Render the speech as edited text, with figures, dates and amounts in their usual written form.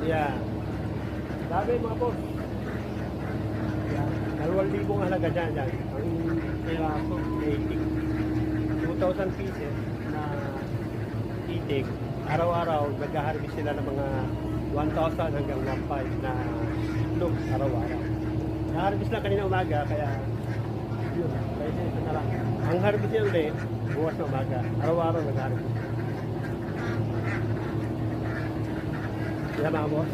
Yan. Dami mga boss. Yan. 2,000 halaga dyan. Yan. Ang piraso, 80. 2,000 pieces na itik. Araw-araw, nag-harvest sila ng mga 1,000 hanggang 1,500 na itlog araw-araw. Na-harvest lang kanina umaga, kaya yun, kaya ito na lang. Ang harvest niya ulit, bukas na umaga. Araw-araw nag-harvest. Yan mga boss.